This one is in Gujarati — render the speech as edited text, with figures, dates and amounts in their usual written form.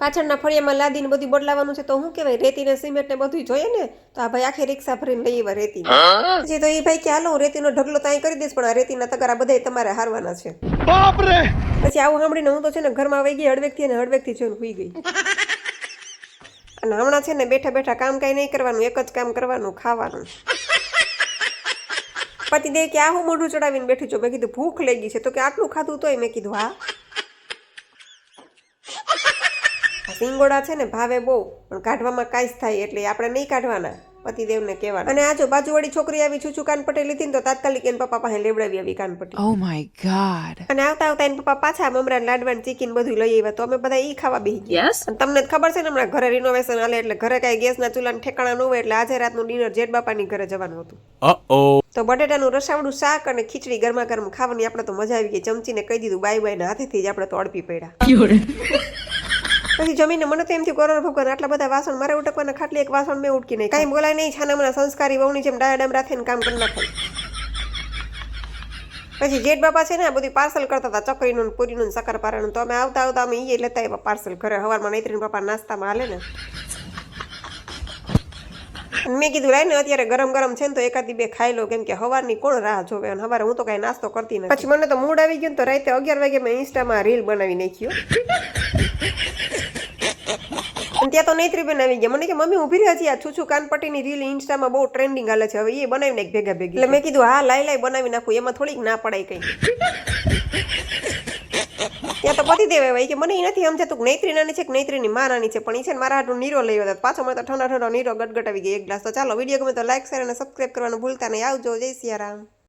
પાછળના ફળિયામાં લાદીને બધું બદલાવાનું છે તો શું કહેવાય, રેતી ને સિમેન્ટ ને બધું જોઈએ ને, તો આ ભાઈ આખી રિક્ષા ભરીને લઈ આવ્યા રેતી. પછી તો એ ભાઈ કે હાલો રેતીનો ઢગલો તો અહીં કરી દઈશ, પણ આ રેતીના તગારા બધા તમારે હારવાના છે. પછી આવું સાંભળીને હું તો છે ને ઘરમાં વહી ગઈ હળવેકથી, અને હળવેકથી જોઈને સુઈ ગઈ. અને હમણાં છે ને બેઠા બેઠા કામ કાંઈ નહીં કરવાનું, એક જ કામ કરવાનું, ખાવાનું. પતિદેવ કે આ હું મોઢું ચડાવીને બેઠી છું? મેં કીધું ભૂખ લાગી છે. તો કે આટલું ખાધું તોય? મેં કીધું હા. સિંગોડા છે ને ભાવે બહુ, પણ કાઢવામાં કાંઈ જ થાય એટલે આપણે નહીં કાઢવાના, પતિદેવને કહેવાના. અને આ જો બાજુવાળી છોકરી આવી છૂછું કાનપટ્ટી લીધી ને તો તાત્કાલિક એના પપ્પા પાસે લેવડાવી આવી કાનપટ્ટી. Oh my god. અને આવતા આવતા એના પપ્પા પાછા મમરા લાડવા ચીકીને બધું લઈ આવ્યા. તો અમે બધા ઈ ખાવા બેસી ગયા. અને તમને ખબર છે ને હમણાં ઘરે રિનોવેશન હાલે એટલે ઘરે કાંઈ ગેસના ચૂલાને ઠેકાણા ન હોય, એટલે આજે રાતનું ડિનર જેઠ બાપાની ઘરે જવાનું હતું. તો બટેટાનું રસાવાળું શાક અને ખીચડી ગરમા ગરમ ખાવાની આપણે તો મજા આવી ગઈ. ચમચીને કહી દીધું બાય બાય ને હાથેથી જ આપણે તો અડપી પડ્યા. પછી જમીને મને તો એમ થયું કરોડ ભગવાન આટલા બધા વાસણ મારે ઉટકવાના, ખાટલી એક વાસણ મેં ઉટકી નહીં. કાંઈ બોલાય નહીં, છાના મને સંસ્કારી વહુની જેમ ડાયાડામ રાખીને કામ કરી નાખાય. પછી જેઠ બાપા છે ને આ બધું પાર્સલ કરતા હતા, ચકરીનું પૂરીનું શક્કરપારાનું. તો અમે આવતા આવતા અમે એ લેતા આવ્યા પાર્સલ ઘરે. સવારમાં નૈત્રીન પપ્પા નાસ્તામાં હાલે ને, મેં કીધું લાઈ ને અત્યારે ગરમ ગરમ છે ને તો એકાદી બે ખાઈ લો, કેમ કે સવારની કોણ રાહ જોવે, અને સવારે હું તો કાંઈ નાસ્તો કરતી નથી. પછી મને તો મૂડ આવી ગયું તો રાતે 11 વાગે મેં ઇન્સ્ટામાં રીલ બનાવી નાખ્યું. ત્યાં તો નૈત્રીબેન આવી ગયા. મને કે મમ્મી ઊભી રહી, હજી આ છૂછું કાનપટ્ટીની રીલ ઇન્સ્ટામાં બહુ ટ્રેન્ડિંગ હાલે છે, હવે એ બનાવીને એક ભેગા ભેગી. એટલે મેં કીધું હા લાઈ બનાવી નાખું, એમાં થોડીક ના પડાય કઈ. ત્યાં તો પતિ દેવાય ભાઈ કે મને એ નથી સમજાતું કે નૈત્રી નાની છે કે નૈત્રીની માં નાની છે, પણ એ છે ને મારા હાટું નીરો લઈ આવ્યો. પાછો મને તો ઠંડો ઠંડો નીરો ગટગટ આવી ગઈ એક ગ્લાસ. તો ચાલો વિડીયો ગમે તો લાઈક શેર અને સબસ્ક્રાઈબ કરવાનું ભૂલતા નહીં. આવજો, જય સિયારામ.